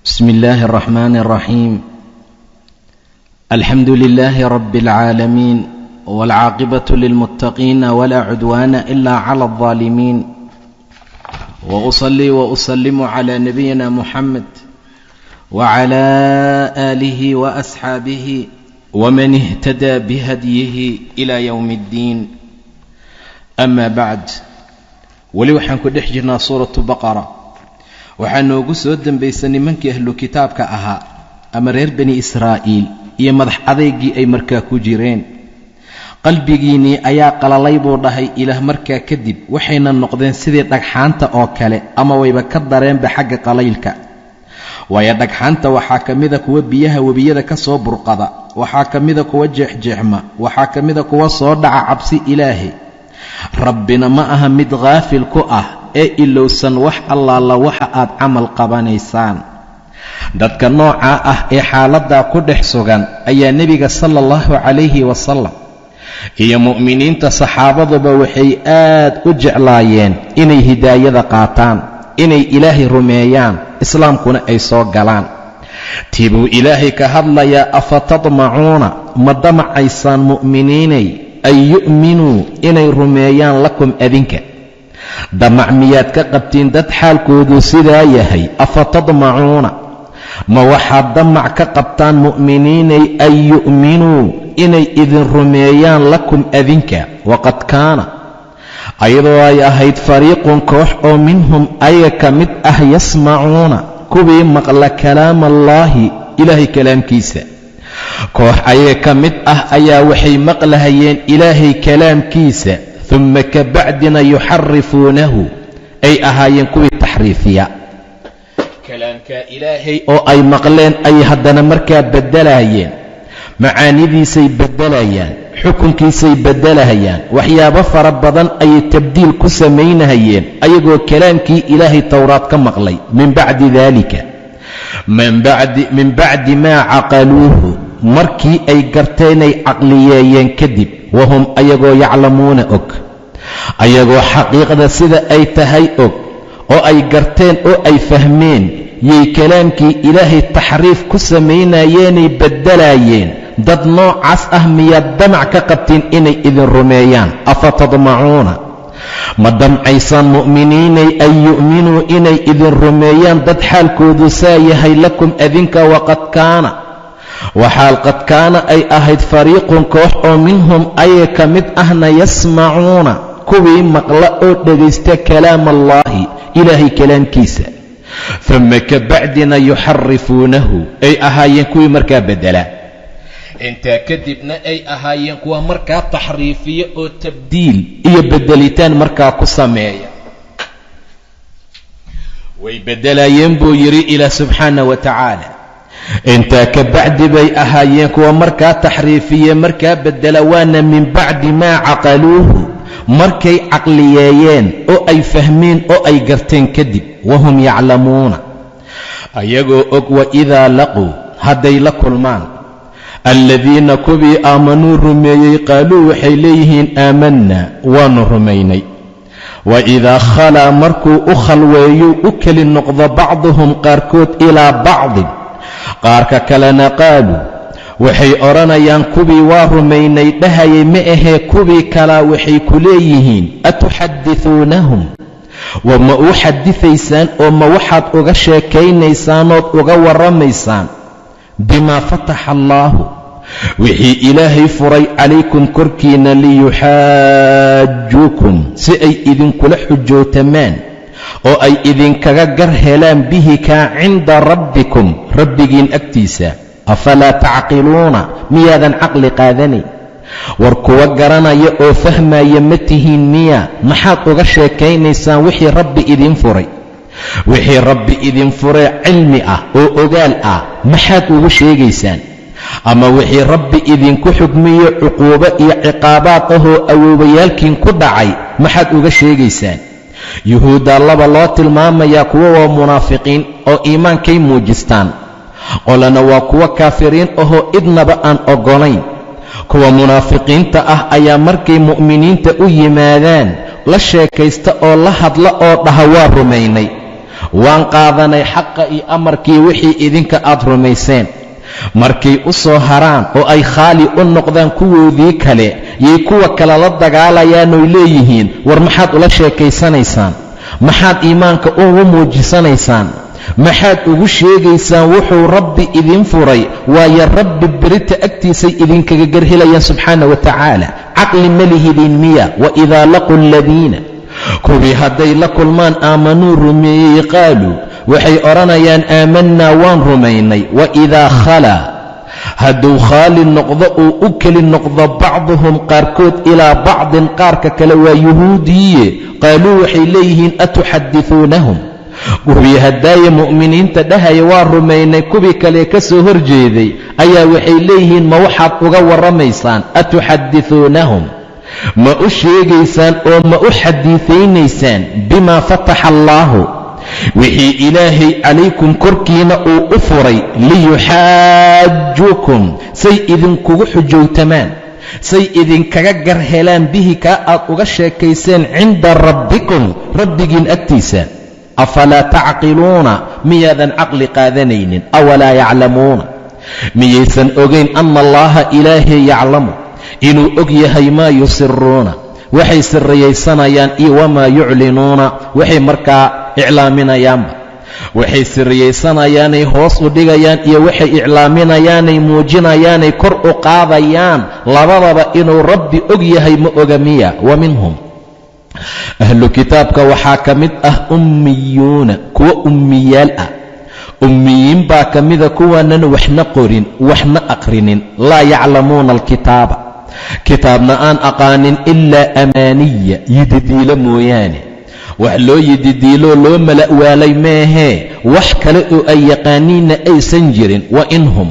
بسم الله الرحمن الرحيم. الحمد لله رب العالمين، والعاقبة للمتقين ولا عدوان إلا على الظالمين، وأصلي وأسلم على نبينا محمد وعلى آله وأصحابه ومن اهتدى بهديه إلى يوم الدين. أما بعد، weli waxaan ku dhex jirnaa suuratu baqara. waxaa noogu soo dambaysay nimankii ahlu kitaabka ahaa ama reer bani israa'iil iyo madax adeygii ay markaa ku jireen. qalbigiinnii ayaa qalalay buu dhahay ilaah markaa kadib, waxayna noqdeen sidii dhagxaanta oo kale, ama wayba ka dareenba xagga qalaylka. waayo dhagxaanta waxaa ka mida kuwa biyaha webiyada ka soo burqada, waxaa ka mida kuwa jeexjeexma, waxaa ka mida kuwa soo dhaca cabsi ilaahay. rabbina ma aha mid haafil ku ah ee ilowsan wax allaala waxa aad camal qabanaysaan. dadka noocaa ah ee xaaladdaa ku dhex sugan ayaa nebiga sala allahu calayhi wasalam iyo mu'miniinta saxaabaduba waxay aad u jeclaayeen inay hidaayada qaataan, inay ilaahay rumeeyaan, islaamkuna ay soo galaan. tii buu ilaahay ka hadlayaa, afatadmacuuna ma damacaysaan mu'miniinay an yu'minuu inay rumeeyaan lakum adinka? damac miyaad ka qabtiin dad xaalkoodu sidaa yahay? afatadmacuuna ma waxaad damac ka qabtaan mu'miniinay an yu'minuu inay idin rumeeyaan lakum adinka? waqad kaana ayadoo ay ahayd fariiqun koox oo minhum ayaga ka mid ah yasmacuuna kuwii maqla kalaama allaahi ilaahay kalaamkiisa. koox ayaga ka mid ah ayaa waxay maqlahayeen ilaahay kalaamkiisa, uma ka bacdina yuxarifuunahu ay ahaayeen kuwii taxriifiya. kalaamka ilaahay oo ay maqleen ay haddana markaa beddelayeen, macaanidiisay beddelayaan, xukunkiisay beddelahayaan, waxyaabo fara badan ayay tabdiil ku samaynahayeen ayagoo kalaamkii ilaahay towraad ka maqlay. min bacdi daalika, min bacdi maa caqaluuhu, markii ay garteenay caqliyeeyeen kadib, wahum ayagoo yaclamuuna og, ayagoo xaqiiqda sida ay tahay og oo ay garteen oo ay fahmeen, yay kalaamkii ilaahay taxriif ku samaynayeenay beddelayeen. dad noocaas ah miyaad damac ka qabtiin inay idin rumeeyaan? afatadmacuuna ma damcaysaan mu'miniinay an yu'minuu inay idin rumeeyaan dad xaalkoodu saa yahay lakum adinka? waqad kaana waxaal qad kaana ay ahayd fariiqun koox oo minhum ayaga ka mid ahna yasmacuuna kuwii maqla oo dhegaysta kalaam allaahi ilaahay kalaamkiisa, uma ka bacdina yuxarifuunahu ay ahaayeen kuwii markaa beddela. intaa kadibna ay ahaayeen kuwa markaa taxriifiya oo tabdiil iyo beddelitaan markaa ku sameeya. way beddelayeen buu yidhi ilaah subxaana wa tacaala. intaa ka bacdi bay ahaayeen kuwa markaa taxriifiye, markaa beddela, waana min bacdi maa caqaluuhu, markay caqliyeeyeen oo ay fahmeen oo ay garteen kadib, wahum yaclamuuna ayagoo og. waidaa laquu hadday la kulmaan aladiina kuwii aamanuu rumeeyey, qaaluu waxay leeyihiin aamanna waanu rumaynay. waidaa khalaa markuu u khalweeyuu u keli noqdo bacduhum qaarkood ilaa bacdin qaarka kalena, qaaluu waxay odhanayaan kuwii waa rumaynay dhahayay ma ahee kuwii kalaa waxay ku leeyihiin atuxadithuunahum, wa ma u xadifaysaan oo ma waxaad uga sheekaynaysaanood uga warramaysaan bimaa fataxa allaahu wixii ilaahay furay calaykum korkiinna, liyuxaajuukum si ay idinkula xujootamaan oo ay idinkaga gar helaan bihi kaa cinda rabbikum rabbigiin agtiisa. afalaa tacqiluuna miyaadan caqli qaadanayn? war kuwa garanaya oo fahmaya ma tihiin miya? maxaad uga sheekaynaysaan wixii rabbi idin furay? wixii rabbi idin furee cilmi ah oo ogaal ah maxaad ugu sheegaysaan? ama wixii rabbi idinku xukmiyo cuquubo iyo ciqaabaad ahoo awoobayaalkiin ku dhacay maxaad uga sheegaysaan? yuhuuddaa laba loo tilmaamayaa, kuwa waa munaafiqiin oo iimaankay muujistaan, qolana waa kuwa kaafiriin ahoo idnaba aan oggolayn. kuwa munaafiqiinta ah ayaa markay mu'miniinta u yimaadaan la sheekaysta oo la hadla oo dhaha waa rumaynay, waan qaadanay xaqa iyo amarkii wixii idinka aad rumayseen. markay u soo haraan oo ay khaali u noqdaan kuwoodii kale yay kuwa kale la dagaalayaan oy leeyihiin war maxaad ula sheekaysanaysaan, maxaad iimaanka ugu muujisanaysaan, maxaad ugu sheegaysaan wuxuu rabbi idin furay, waayo rabbi berita agtiisay idinkaga garhelayaan subxaana wa tacaala. caqli ma lihidin miya? waidaa laquu aladiina kuwii hadday la kulmaan aamanuu rumeeyey qaaluu waxay odhanayaan aamannaa waan rumaynay. waidaa khalaa hadduu khaali noqdo uu u keli noqdo bacduhum qaarkood ilaa bacdin qaarka kale waa yuhuudiye qaaluu waxay leeyihiin atuxadithuunahum kuwii haddaaye mu'miniinta dhahaya waa rumaynay kuwii kale ka soo hor jeeday ayaa waxay leeyihiin ma waxaad uga warramaysaan atuxadithuunahum ma u sheegaysaan oo ma u xadiiثaynaysaan bimaa fataxa allaahu wixii ilaahay calaykum korkiina uu u furay liyuxaajuukum say idinkugu xujowtamaan, say idinkaga gar helaan bihi kaa aad uga sheekayseen cinda rabbikum rabbigiin agtiisa. afalaa tacqiluuna miyaadan caqli qaadanaynin? awalaa yaclamuuna miyaysan ogayn ana allaha ilaahay yaclamu inuu og yahay maa yusiruuna waxay sirriyaysanayaan iyo wamaa yuclinuuna waxay markaa iclaaminayaanba. waxay sirriyaysanayaanay hoos u dhigayaan iyo waxay iclaaminayaanay muujinayaanay kor u qaadayaan, labadaba inuu rabbi og yahay ma oga miya? wa minhum ahlu kitaabka waxaa ka mid ah ummiyuuna kuwa ummiyaal ah. ummiyiin baa ka mida kuwaanan waxna qorin waxna aqrinin. laa yaclamuuna alkitaaba kitaabna aan aqaanin ilaa amaaniya yididiilo mooyaane. wax loo yididiiloo loo mala'waalay meehee wax kale oo ay yaqaaniinna aysan jirin. wa inhum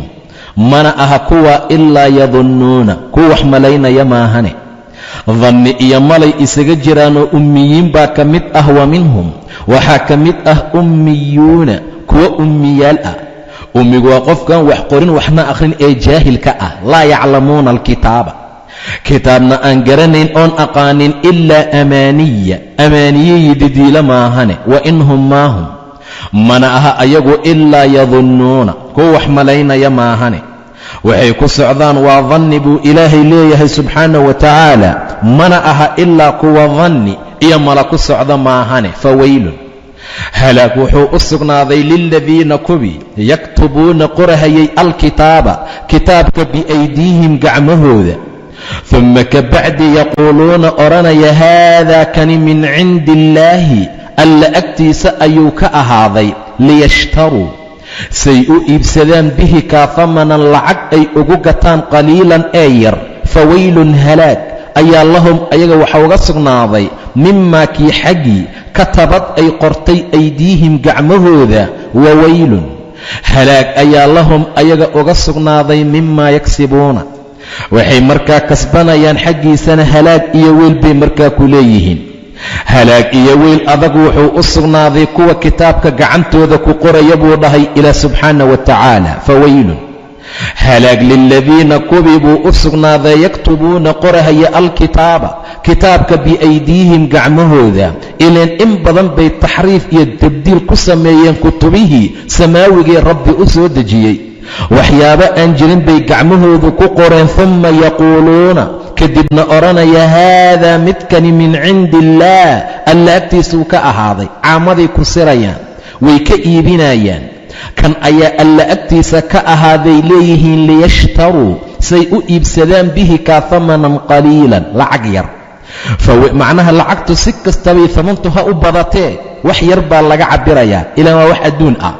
mana aha kuwa ilaa yadunnuuna kuwa wax malaynaya maahane. danni iyo malay isaga jiraanoo ummiyiin baa ka mid ah. wa minhum waxaa ka mid ah ummiyuuna kuwa ummiyaal ah. ummigu waa qofkan wax qorin waxna akhrin ee jaahilka ah. laa yaclamuuna alkitaaba kitaabna aan garanayn oon aqaanin ilaa amaaniya amaaniye yididiila maahane. wa inhum maahum mana aha ayagu ilaa yadunnuuna kuwa wax malaynaya maahane. waxay ku socdaan waa danni buu ilaahay leeyahay subxaanahu wa tacaala, mana aha ilaa kuwa danni iyo mala ku socda maahane. fawaylun halaag wuxuu u sugnaaday liladiina kuwii yaktubuuna qorahayay alkitaaba kitaabka biaydiihim gacmahooda, uma ka bacdi yaquuluuna odhanaya haadaa kani min cindi illaahi alla agtiisa ayuu ka ahaaday, liyashtaruu say u iibsadaan bihi kaa hamanan lacag ay ugu gataan qaliilan ee yar. fawaylun halaag ayaa lahum ayaga waxa uga sugnaaday mimaa kii xaggii katabad ay qortay aydiihim gacmahooda. wawaylun halaag ayaa lahum ayaga uga sugnaaday mimaa yagsibuuna waxay markaa kasbanayaan xaggiisana halaag iyo weyl bay markaa ku leeyihiin. halaag iyo weyl adag wuxuu u sugnaaday kuwa kitaabka gacantooda ku qoraya buu dhahay ilaah subxaana wa tacaala. fawaylun halaag liladiina kuwii buu u sugnaaday yaktubuuna qorahaya alkitaaba kitaabka biaydiihim gacmahooda. ileen in badan bay taxriif iyo tabdiil ku sameeyeen kutubihii samaawigee rabbi u soo dejiyey. waxyaabo aan jirin bay gacmahoodu ku qoreen. uma yaquuluuna kadibna odhanaya haadaa midkani min cindi illaah alla agtiisuu ka ahaaday. caamaday ku sirayaan, way ka iibinayaan. kan ayaa alla agtiisa ka ahaaday leeyihiin liyashtaruu say u iibsadaan bihi kaa hamanan qaliilan lacag yar. macnaha lacagtu si kastabay hamantu ha u badatee wax yar baa laga cabirayaa ilaa waa wax adduun ah.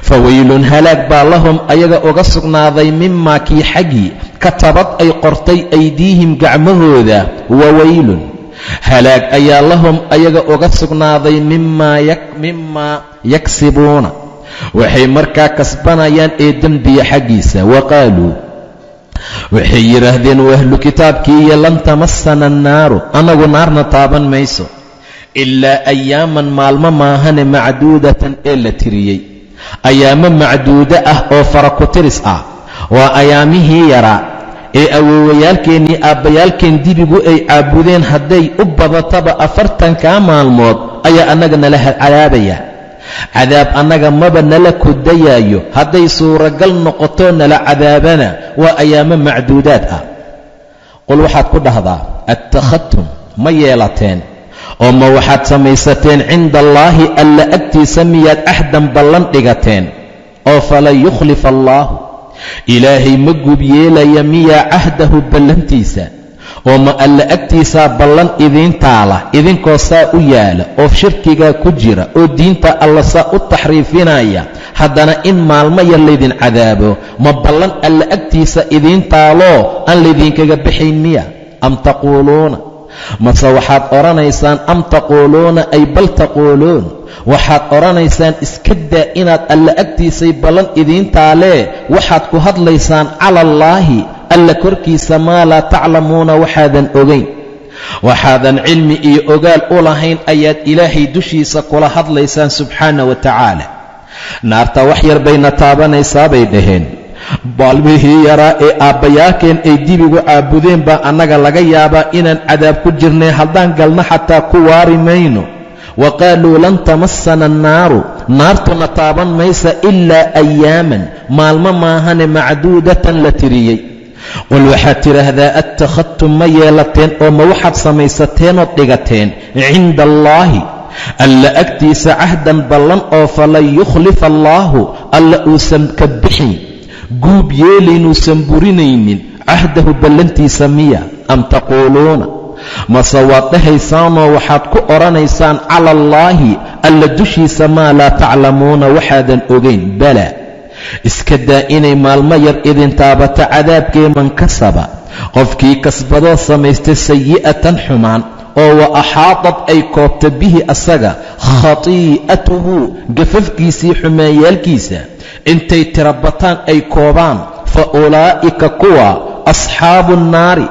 fawaylun halaag baa lahum ayaga uga sugnaaday mimaa kii xaggii katabad ay qortay aydiihim gacmahooda. wawaylun halaag ayaa lahum ayaga uga sugnaaday mimaa yagsibuuna waxay markaa kasbanayaan ee dembiya xaggiisa. waqaaluu waxay yidhaahdeen wahlu kitaabkiiyo lan tamassana annaaru annagu naarna taaban mayso ilaa ayaaman maalmo maahane macduudatan ee la tiriyey. ayaamo macduudo ah oo fara ku tiris ah waa ayaamihii yaraa ee awoowayaalkeennii aabbayaalkeen dibigu ay caabudeen. hadday u badataba 40 maalmood ayaa annaga nala cadaabaya. cadaab annaga maba nala kudayaayo, hadday suuragal noqoto nala cadaabana waa ayaamo macduudaad ah. qul waxaad ku dhahdaa attakhadtum ma yeelateen oo ma waxaad samaysateen cinda allaahi alla agtiisa miyaad axdan ballan dhigateen oo falan yukhlifa allaahu ilaahay ma gub yeelaya miyaa cahdahu ballantiisa, oo ma alla agtiisaa ballan idiin taala idinkoo saa u yaala oo shirkigaa ku jira oo diinta alla saa u taxriifinaya, haddana in maalmo yar laydin cadaabo ma ballan alla agtiisa idiin taaloo aan laydinkaga baxayn miya? am taquuluuna mase waxaad odhanaysaan am taquuluuna ay bal taquuluun waxaad odhanaysaan iska daa inaad alla agtiisay ballan idiin taalee waxaad ku hadlaysaan cala allaahi alla korkiisa maa laa taclamuuna waxaadan ogayn, waxaadan cilmi iyo ogaal u lahayn ayaad ilaahay dushiisa kula hadlaysaan subxaana wa tacaala. naarta wax yar bayna taabanaysaa bay dhaheen, baalmihii yaraa ee aabbayaalkeen ay dibigu caabudeen baa annaga laga yaabaa inaan cadaab ku jirnay, haddaan galno xataa ku waari mayno. wa qaaluu lan tamassana annaaru naartuna taaban maysa ilaa ayaaman maalmo maahane macduudatan la tiriyey. qul waxaad tidhaahdaa attakhadtum ma yeelateen oo ma waxaad samaysateenood dhigateen cinda allaahi alla agtiisa cahdan ballan oo falan yukhlifa allaahu alla uusan ka bixin guub yeelaynuusan burinaynin cahdahu ballantiisa miya? am taquuluuna mase waad dhahaysaanoo waxaad ku odhanaysaan cala allaahi alla dushiisa maa laa taclamuuna waxaadan ogayn. balaa iska daa inay maalmo yar idin taabato cadaabkee man kasaba qofkii kasbadoo samaystay sayi'atan xumaan oo wa axaadad ay koobta bihi asaga khatii'atuhu gafafkiisii xumaanyaalkiisa intay tirabataan ay koobaan, fa ulaa'ika kuwa asxaabu nnaari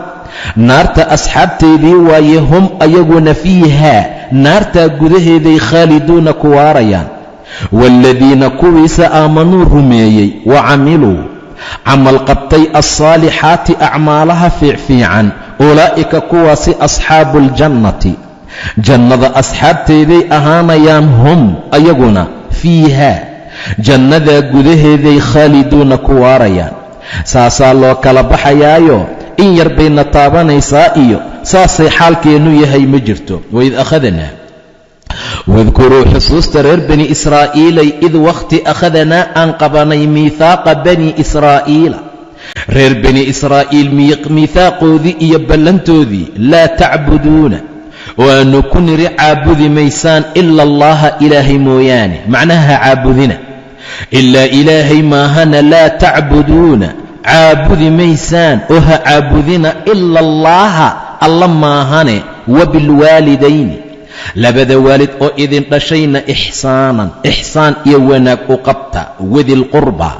naarta asxaabteedii waaye, hum ayaguna fiihaa naartaa gudaheeday khaaliduuna ku waarayaan. waaladiina kuwiisa aamanuu rumeeyey wa camiluu camal qabtay alsaalixaati acmaalaha fiicfiican, ulaa'ika kuwaasi asxaabu aljannati jannada asxaabteeday ahaanayaan, hum ayaguna fiihaa jannadaa gudaheeday khaaliduuna ku waarayaan. saasaa loo kala baxayaayo in yar bayna taabanaysaa iyo saasay xaalkeennu yahay ma jirto. waid akhadanaa wadkuruu xusuusta reer bani israa'iilay id wakhti akhadanaa aan qabanay miihaaqa bani israa'iila reer bani israa'iil miihaaqoodii iyo ballantoodii laa tacbuduuna waannu ku niri caabudi maysaan ila allaha ilaahay mooyaane, macnaha ha caabudina ilaa ilaahay maahana, laa tacbuduuna caabudi maysaan oo ha caabudina ila allaaha alla maahane, wa bilwaalidayni labada waalid oo idin dhashayna ixsaanan ixsaan iyo wanaag u qabta, wadilqurba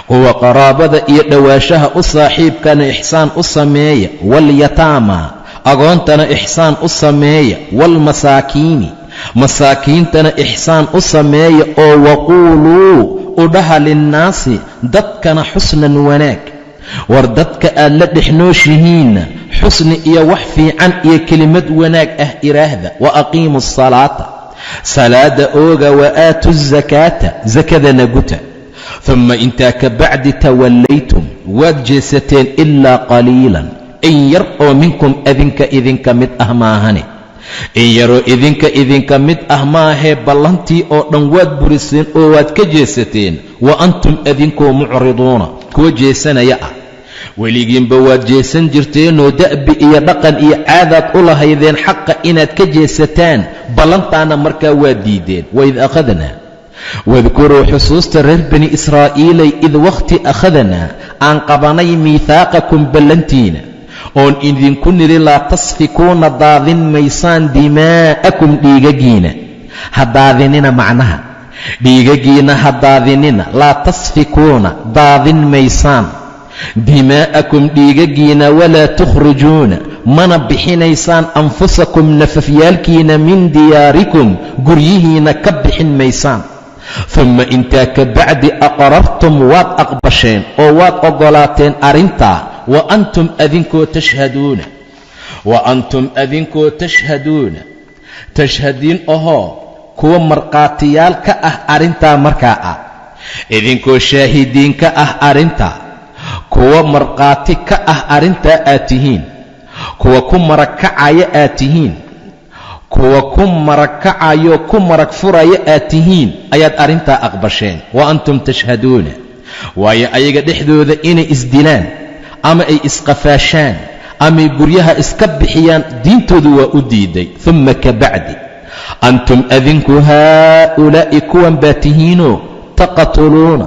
kuwa qaraabada iyo dhowaashaha u saaxiibkana ixsaan u sameeya, walyataama agoontana ixsaan u sameeya, waalmasaakiini masaakiintana ixsaan u sameeya, oo waquuluu u dhaha linnaasi dadkana xusnan wanaag. war dadka aad la dhexnooshihiinna xusni iyo wax fiican iyo kelimad wanaag ah iraahda. wa aqiimu asalaata salaada ooga, wa aatu azakaata sakadana guta. uma intaa ka bacdi tawallaytum waad jeesateen ilaa qaliilan in yar oo minkum idinka mid ah maahane, in yaroo idinka mid ah maahee ballantii oo dhan waad buriseen oo waad ka jeesateen. wa antum idinkoo mucriduuna kuwa jeesanaya ah, weligiinba waad jeesan jirteenoo da'bi iyo dhaqan iyo caadaad u lahaydeen xaqa inaad ka jeesataan, ballantaana markaa waad diideen. waid akhadanaa wadkuruu xusuusta reer bani israa'iilay id wakhti akhadanaa aan qabanay miihaaqakum ballantiina oon idinku nidhi laa tasfikuuna daadin maysaan dimaa'akum dhiigagiina ha daadinina, macnaha dhiigagiina ha daadinina, laa tasfikuuna daadin maysaan dimaa'akum dhiigagiina, walaa tukhrijuuna mana bixinaysaan anfusakum nafafyaalkiina min diyaarikum guryihiina ka bixin maysaan. uma intaa ka bacdi aqrartum waad aqbasheen oo waad oggolaateen arrintaa, wa antum adinkoo tashhadiin ahoo kuwa markhaatiyaal ka ah arrintaa markaa ah, idinkoo shaahidiin ka ah arrintaa, kuwa markhaati ka ah arrintaa aad tihiin, kuwa ku marag kacaya aad tihiin, kuwa ku marag kacayo ku marag furaya aad tihiin ayaad arrintaa aqbasheen. wa antum tashhaduuna, waayo ayaga dhexdooda inay isdilaan ama ay isqafaashaan amay guryaha iska bixiyaan diintoodu waa u diiday. uma ka bacdi antum adinku haa'ulaa'i kuwan baa tihiinoo taqatuluuna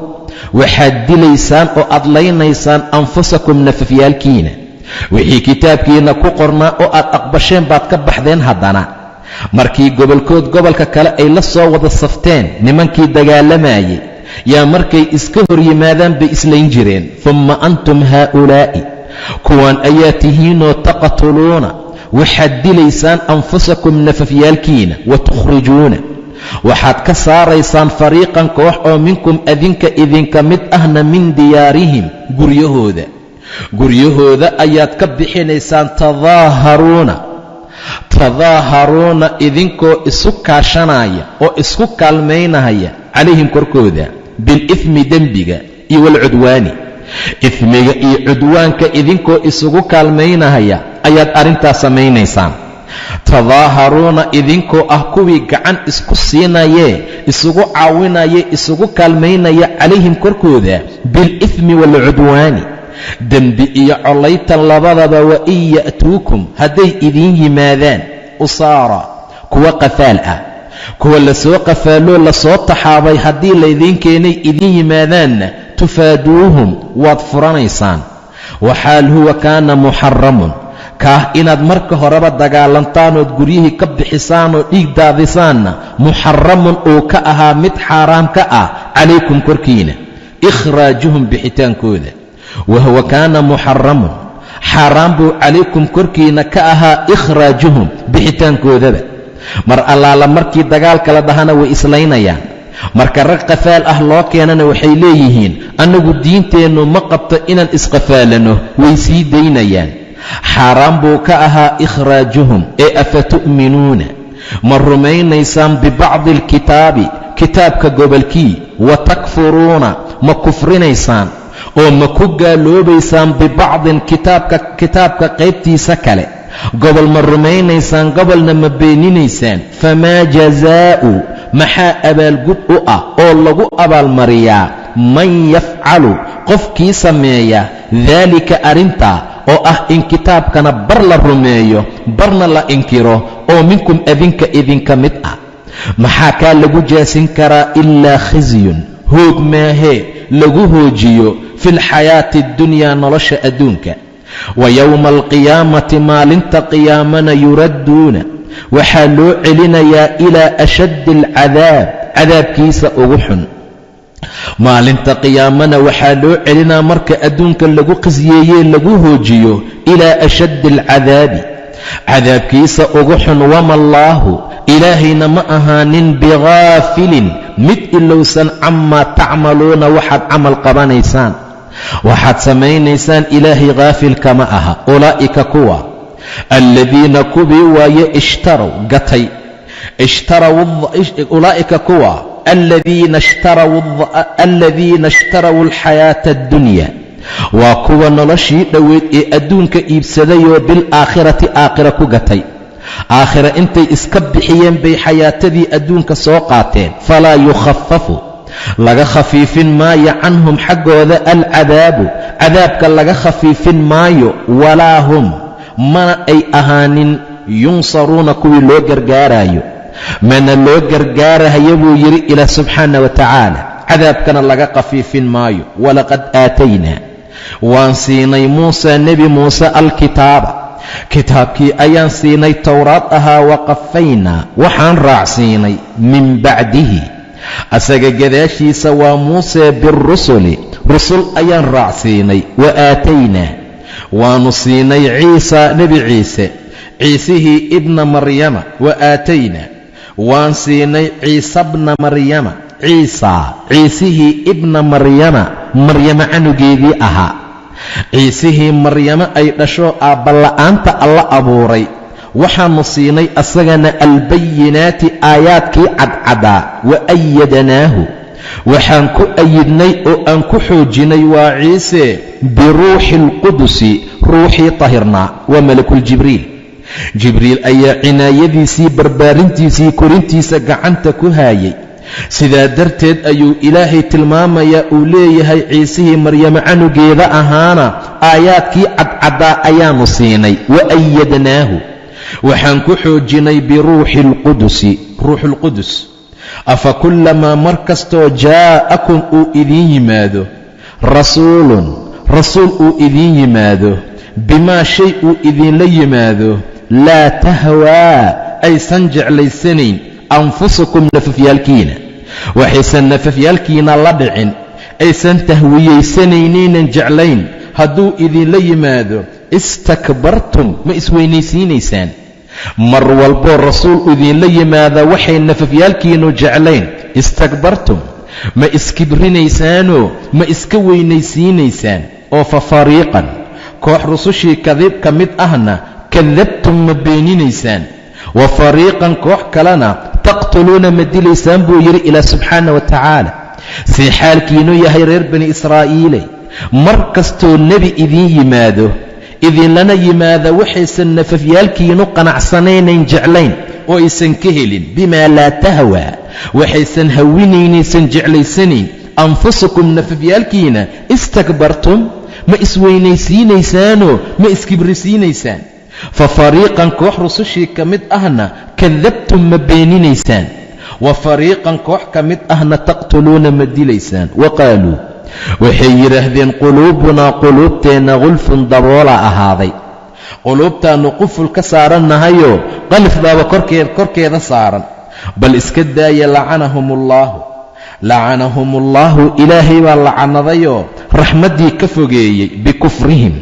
waxaad dilaysaan oo aad laynaysaan anfusakum nafafyaalkiina, wixii kitaabkiina ku qornaa oo aad aqbasheen baad ka baxdeen. haddana markii gobolkood gobolka kale ay la soo wada safteen nimankii dagaalamayay, yaa markay iska hor yimaadaan bay islayn jireen. uma antum haa'ulaa'i kuwan ayaa tihiinoo taqatuluuna waxaad dilaysaan anfusakum nafafyaalkiina, wa tukhrijuuna waxaad ka saaraysaan fariiqan koox oo minkum adinka idinka mid ahna min diyaarihim guryahooda ayaad ka bixinaysaan. tadaaharuuna idinkoo isu kaashanaya oo isku kaalmaynaya calayhim korkooda bilifmi dembiga iyo walcudwaani, ifmiga iyo cudwaanka idinkoo isugu kaalmaynaya ayaad arrintaas samaynaysaan. tadaaharuuna idinkoo ah kuwii gacan isku siinayee isugu caawinayee isugu kaalmaynaya calayhim korkooda bilifmi waalcudwaani, dembi iyo collaytan labadaba. wa in ya'tuukum hadday idiin yimaadaan usaara kuwa qafaal ah, kuwa lasoo qafaaloo lasoo taxaabay haddii laydiin keenay idiin yimaadaanna tufaaduuhum waad furanaysaan. waxaal huwa kaana muxaramun, kaah inaad marka horeba dagaalantaanood guryihii ka bixisaanoo dhiig daadisaanna muxaramun uu ka ahaa mid xaaraam ka ah calaykum korkiina, ikhraajuhum bixitaankooda. wahuwa kaana muxaramun, xaaraan buu calaykum korkiina ka ahaa ikhraajuhum bixitaankoodaba. mar allaala markii dagaalka la dhahana way islaynayaan. marka rag qafaal ah loo keenana waxay leeyihiin annagu diinteennu ma qabto inaan isqafaalano, way sii daynayaan. xaaraan buu ka ahaa ikhraajuhum. ee afatu'minuuna ma rumaynaysaan bibacdi alkitaabi, kitaabka gobolkii, wa takfuruuna ma kufrinaysaan oo ma ku gaaloobaysaan bibacdin kitaabka qaybtiisa kale, gobol ma rumaynaysaan gobolna ma beeninaysaan. famaa jazaa'u maxaa abaalgud u ah oo lagu abaalmariyaa man yafcalu qofkii sameeya daalika arrintaa oo ah in kitaabkana bar la rumeeyo barna la inkiro oo minkum adinka idinka mid ah. maxaa kaa lagu jaasin karaa ilaa khizyun, hoog maahee lagu hoojiyo fi lxayaati اddunyaa nolosha adduunka. wa yowma alqiyaamati maalinta qiyaamana yuradduuna waxaa loo celinayaa ilaa ashaddi alcadaab, cadaabkiisa ugu xun. maalinta qiyaamana waxaa loo celinaa marka adduunka lagu qisyeeyee lagu hoojiyo ilaa ashaddi alcadaabi, cadaabkiisa ugu xun. wama allaahu ilaahayna ma ahaanin bighaafilin mid ilowsan camaa tacmaluuna waxaad camal qabanaysaan, waxaad samaynaysaan ilaahay haafilka ma aha. ulaa'ika kuwa aladiina kuwii waaye ishtarow gatay, ulaa'ika kuwa aladiina ishtaraw alxayaata addunya, waa kuwa noloshii dhoweyd ee adduunka iibsadayoo bilaakhirati aakhira ku gatay. aakhira intay iska bixiyeen bay xayaatadii adduunka soo qaateen. falaa yukhafafu laga khafiifin maayo canhum xaggooda alcadaabu, cadaabka laga khafiifin maayo. walaa hum mana ay ahaanin yunsaruuna kuwii loo gargaaraayo, mana loo gargaarahayo buu yidhi ilaah subxaana wa tacaala. cadaabkana laga khafiifin maayo. walaqad aataynaa waan siinay muusaa nebi muuse alkitaaba, kitaabkii ayaan siinay towraad ahaa. waqafaynaa waxaan raacsiinay min bacdihi asaga gadaashiisa waa muuse birusuli, rusul ayaan raacsiinay. wa aataynaa waanu siinay ciisa nebi ciise, ciisihii ibna maryama. wa aataynaa waan siinay ciisa bna maryama, ciisihii ibna maryama, maryama canugeedii ahaa, ciisihii maryamo ay dhasho aabballa'aanta alla abuuray. waxaannu siinay asagana albayinaati aayaadkii cadcadaa wa ayadanaahu waxaan ku ayidnay oo aan ku xoojinay waa ciise biruuxi alqudusi ruuxii tahirnaa waa malakuljibriil. jibriil ayaa cinaayadiisii barbaarintiisii korintiisa gacanta ku haayay. sidaa darteed ayuu ilaahay tilmaamayaa uu leeyahay ciisihii maryamo canugeeda ahaana aayaadkii cadcadaa ayaannu siinay wa ayadnaahu waxaan ku xoojinay biruuxi alqudusi ruuxulqudus. afa kullamaa mar kastoo jaa'akum uu idiin yimaado rasuul uu idiin yimaado bimaa shay uu idinla yimaado laa tahwaa aysan jeclaysanayn anfusakum nafafyaalkiina waxaysan nafafyaalkiina la dhicin aysan tahwiyaysanayninan jeclayn hadduu idinla yimaado istakbartum ma isweynaysiinaysaan. mar walboo rasuul idinla yimaada waxay nafafyaalkiinu jeclayn istakbartum ma iskibrinaysaanoo ma iska weynaysiinaysaan. oo fa fariiqan koox rusushii kadib ka mid ahna kadabtum ma beeninaysaan wa fariiqan koox kalena taqtuluuna ma dilaysaan buu yidhi ilaah subxaana wa tacaala. see xaalkiinu yahay reer bani israa'iiley mar kastoo nebi idiin yimaado idinlana yimaada waxaysan nafafyaalkiinu qanacsanaynayn jeclayn oo aysan ka helin bimaa laa tahwaa waxaysan hawinaynaysan jeclaysanayn anfusakum nafafyaalkiina istakbartum ma isweynaysiinaysaanoo ma iskibrisiinaysaan. fa fariiqan koox rusushii ka mid ahna kadabtum ma beeninaysaan wa fariiqan koox ka mid ahna taqtuluuna ma dilaysaan. wa qaaluu waxay yidhaahdeen quluubunaa quluubteenna gulfun daboola ahaaday. quluubtaannu quful ka saarannahayoo qalifbaaba korkeeda saaran. bal iska daaya lacanahumullaahu ilaahay baa lacanadayoo raxmaddii ka fogeeyey bikufrihim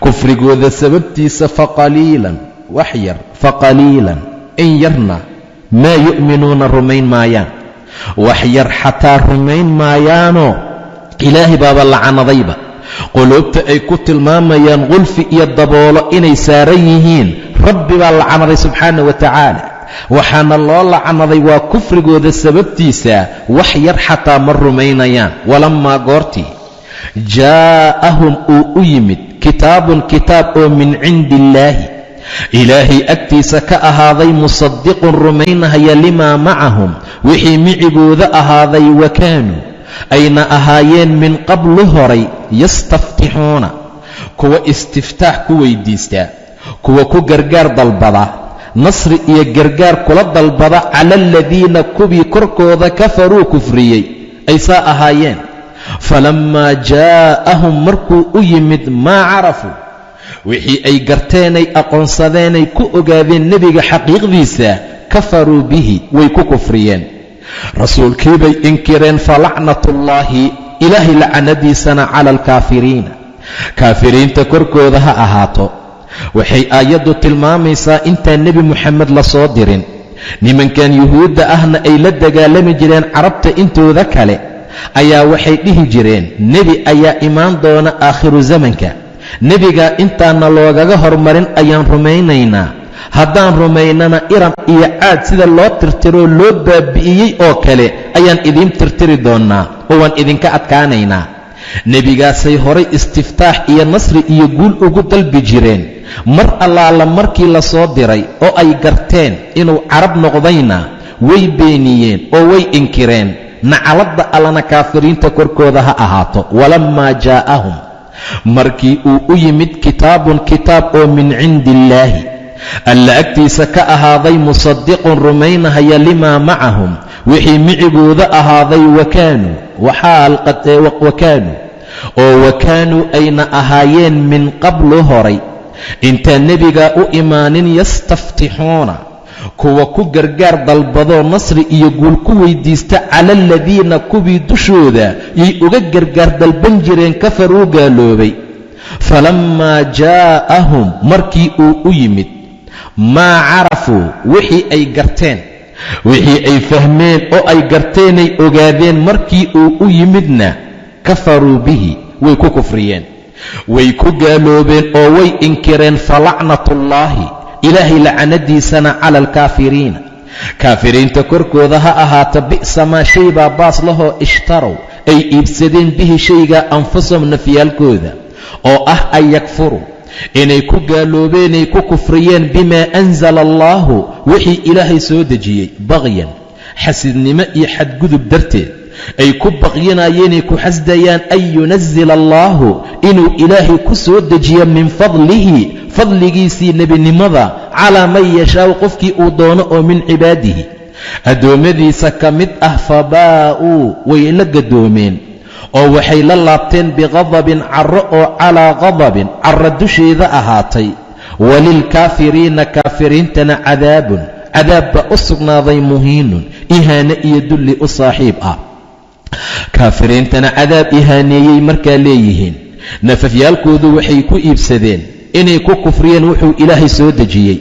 kufrigooda sababtiisa faqaliilan wax yar faqaliilan in yarna maa yu'minuuna rumayn maayaan wax yar xataa rumayn maayaanoo ilaahay baaba lacanadayba. quluubta ay ku tilmaamayaan qulfi iyo daboolo inay saaran yihiin rabbi baa lacanaday subxaana wa tacaala. waxaana loo lacanaday waa kufrigooda sababtiisa wax yar xataa ma rumaynayaan. walammaa goortii jaa'ahum uu u yimid kitaabun kitaab oo min cindi illaahi ilaahay agtiisa ka ahaaday musadiqun rumaynahaya limaa macahum wixii micigooda ahaaday wakaanuu ayna ahaayeen min qablu horay yastaftixuuna kuwa istiftaax ku weyddiistaa kuwa ku gargaar dalbada nasri iyo gargaar kula dalbada cala aladiina kuwii korkooda kafaruu kufriyey aysaa ahaayeen. falammaa jaa'ahum markuu u yimid maa carafuu wixii ay garteenay aqoonsadeenay ku ogaadeen nebiga xaqiiqdiisa kafaruu bihi way ku kufriyeen. rasuulkii bay inkireen falacnatullaahi ilaahay lacanadiisana cala alkaafiriina kaafiriinta korkooda ha ahaato. waxay aayaddu tilmaamaysaa intaan nebi moxamed la soo dirin nimankan yuhuudda ahna ay la dagaalami jireen carabta intooda kale ayaa waxay dhihi jireen nebi ayaa imaan doona aakhiru zamanka nebigaa intaanna loogaga hormarin ayaan rumaynaynaa. haddaan rumaynana iran iyo caad sida loo tirtiroo loo baabi'iyey oo kale ayaan idiin tirtiri doonnaa oo waan idinka adkaanaynaa. nebigaasay horay istiftaax iyo nasri iyo guul ugu dalbi jireen. mar allaala markii la soo diray oo ay garteen inuu carab noqdayna way beeniyeen oo way inkireen. nacaladda allana kaafiriinta korkooda ha ahaato. walammaa jaa'ahum markii uu u yimid kitaabun kitaab oo min cindi illaahi alla agtiisa ka ahaaday musadiqun rumaynahaya limaa macahum wixii micigooda ahaaday wakaanuu ayna ahaayeen min qablu horay intaan nebigaa u imaanin yastaftixuuna kuwa ku gargaar dalbadoo nasri iyo guul ku weyddiista cala aladiina kuwii dushooda yay uga gargaar dalban jireen kafaruu gaaloobay. falammaa jaa'ahum markii uu u yimid maa carafuu wixii ay garteen wixii ay fahmeen oo ay garteenay ogaadeen markii uu u yimidna kafaruu bihi way ku kufriyeen way ku gaaloobeen oo way inkireen falacnatullaahi ilaahay lacanadiisana cala alkaafiriina kaafiriinta korkooda ha ahaato bi'sa maa shay baa baas lahoo ishtarow ay iibsadeen bihi shayga anfusahum nafyaalkooda oo ah an yakfuruu inay ku gaaloobeen ay ku kufriyeen bimaa anzala allaahu wixii ilaahay soo dejiyey bagyan xasidnimo iyo xadgudub darteed ay ku baqyinayeenay ku xasdayaan an yunazila allaahu inuu ilaahay ku soo dejiyo min fadlihi fadligiisii nebinimada calaa man yashaau qofkii uu doono oo min cibaadihi addoommadiisa ka mid ah fabaa'uu way la gadoomeen oo waxay la laabteen biqadabin carro oo calaa qadabin carro dusheeda ahaatay walilkaafiriina kaafiriintana cadaabun cadaab baa u sugnaaday muhiinun ihaane iyo dulli u saaxiib ah kaafiriintana cadaab ihaaneeyey markaa leeyihiin nafafyaalkoodu waxay ku iibsadeen inay ku kufriyeen wuxuu ilaahay soo dejiyey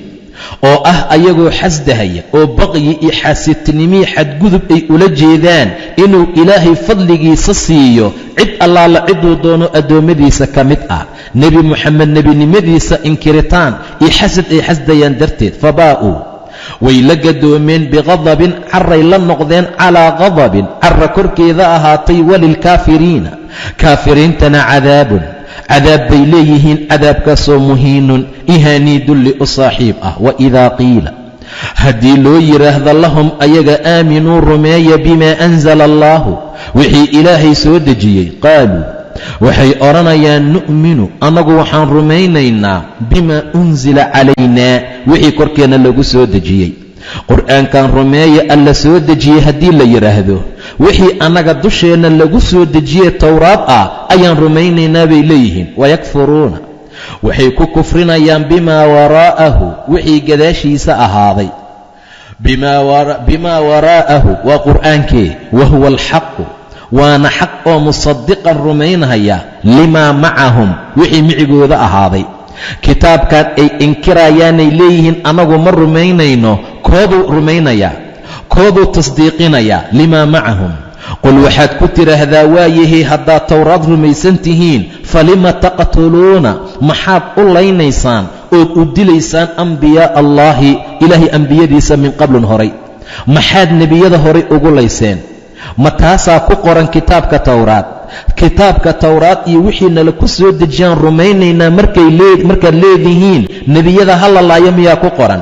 oo ah ayagoo xasdahaya oo baqyi iyo xaasidnimii xadgudub ay ula jeedaan inuu ilaahay fadligiisa siiyo cid allaala ciduu doono addoommadiisa ka mid ah nebi moxamed nebinimadiisa inkiritaan iyo xasad ay xasdayaan darteed fabaa'uu way la gadoomeen biqadabin carray la noqdeen calaa qadabin carra korkeeda ahaatay walilkaafiriina kaafiriintana cadaabun cadaab bay leeyihiin cadaabkaasoo muhiinun ihaanii dulli u saaxiib ah waidaa qiila haddii loo yidhaahdo lahum ayaga aaminuu rumeeya bimaa anzala allaahu wixii ilaahay soo dejiyey qaaluu waxay odhanayaan nu'minu annagu waxaan rumaynaynaa bimaa unsila calaynaa wixii korkeenna lagu soo dejiyey qur'aankan rumeeya alla soo dejiyey haddii la yidhaahdo wixii annaga dusheenna lagu soo dejiyey towraad ah ayaan rumaynaynaa bay leeyihiin wayakfuruuna waxay ku kufrinayaan bimaa waraa'ahu wixii gadaashiisa ahaaday bimaa waraa'ahu waa qur'aankee wahuwa alxaqu waana xaq oo musadiqan rumaynaya limaa macahum wixii micigooda ahaaday kitaabkan ay inkirayaanay leeyihiin annagu ma rumaynayno kooduu rumaynayaa kooduu tasdiiqinayaa limaa macahum qul waxaad ku tidhaahdaa waayahey haddaad towraad rumaysan tihiin falima taqtuluuna maxaad u laynaysaan ood u dilaysaan ambiyaa'a allaahi ilaahay ambiyadiisa min qablun horay maxaad nebiyada horay ugu layseen ma taasaa ku qoran kitaabka towraad kitaabka towraad iyo wixii nala ku soo dejiyaan rumaynaynaa markaad leedihiin nebiyada ha la laayo miyaa ku qoran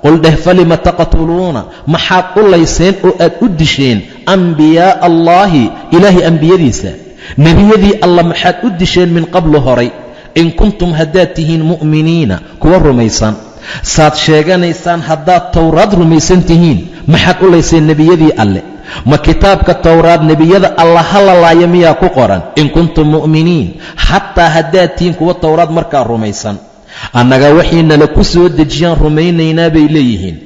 qul dheh falima taqtuluuna maxaad u layseen oo aad u disheen ambiyaa'a allaahi ilaahay ambiyadiisa nebiyadii alla maxaad u disheen min qablu horay in kuntum haddaad tihiin mu'miniina kuwa rumaysan saad sheeganaysaan haddaad towraad rumaysan tihiin maxaad u layseen nebiyadii alle ma kitaabka towraad nebiyada alla ha la laayo miyaa ku qoran in kuntum mu'miniin xataa haddaad tihiin kuwa towraad markaa rumaysan annaga waxiinala ku soo dejiyaan rumaynaynaa bay leeyihiin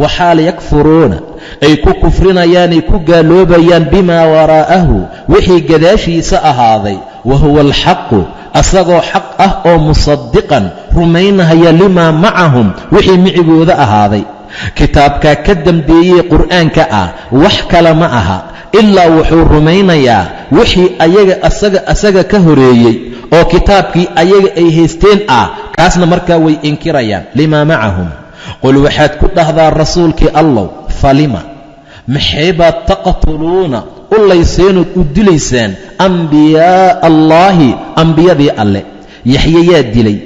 waxaal yakfuruuna ay ku kufrinayaanay ku gaaloobayaan bimaa waraa'ahu wixii gadaashiisa ahaaday wa huwa alxaqu asagoo xaq ah oo musadiqan rumaynahaya limaa macahum wixii micigooda ahaaday kitaabkaa ka dambeeyey qur'aanka ah wax kale ma aha ilaa wuxuu rumaynayaa wixii asaga ka horeeyey oo kitaabkii ayaga ay haysteen ah kaasna markaa way inkirayaan limaa macahum qul waxaad ku dhahdaa rasuulkii allow falima maxay baad taqtuluuna u layseenood u dilaysaan ambiyaa'a allaahi ambiyadii alle yaxye yaa dilay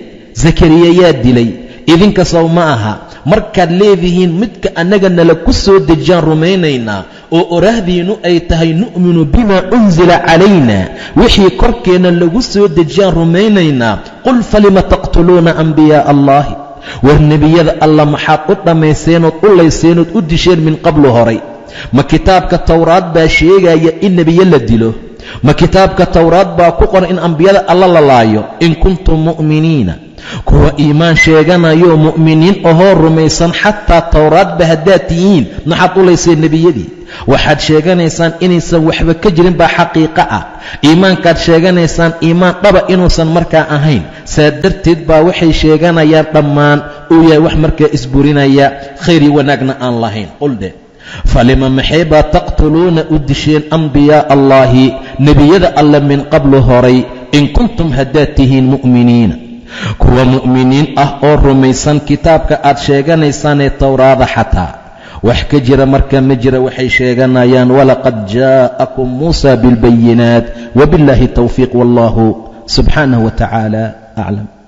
zakariya yaa dilay idinka sow ma aha markaad leedihiin midka annaga nala ku soo dejiyaan rumaynaynaa oo oraahdiinnu ay tahay nu'minu bimaa unsila calayna wixii korkeenna lagu soo dejiyaan rumaynaynaa qul falima taqtuluuna ambiyaa'a allaahi war nebiyada alla maxaad u dhammayseenood u layseenood u disheen min qablu horay ma kitaabka towraad baa sheegaya in nebiye la dilo ma kitaabka towraad baa ku qoran in ambiyada alla la laayo in kuntum mu'miniina kuwa iimaan sheeganayo mu'miniin ahoo rumaysan xataa towraadba haddaad tihiin maxaad u layseen nebiyadii waxaad sheeganaysaan inaysan waxba ka jirin baa xaqiiqo ah iimaankaad sheeganaysaan iimaan dhaba inuusan markaa ahayn saa darteed baa waxay sheeganayaan dhammaan uu yahay wax markaa isburinaya khayr iyo wanaagna aan lahayn quldhe falima maxay baa taqtuluuna u disheen ambiyaa'a allaahi nebiyada alle min qablu horay in kuntum haddaad tihiin mu'miniina kuwa mu'miniin ah oo rumaysan kitaabka aad sheeganaysaanee towraada xataa wax ka jira markaa ma jira waxay sheeganayaan. walaqad jaa'akum muusa bilbayinaat wabillaahi tawfiiq wallahu subxaanahu wa tacaala aclam.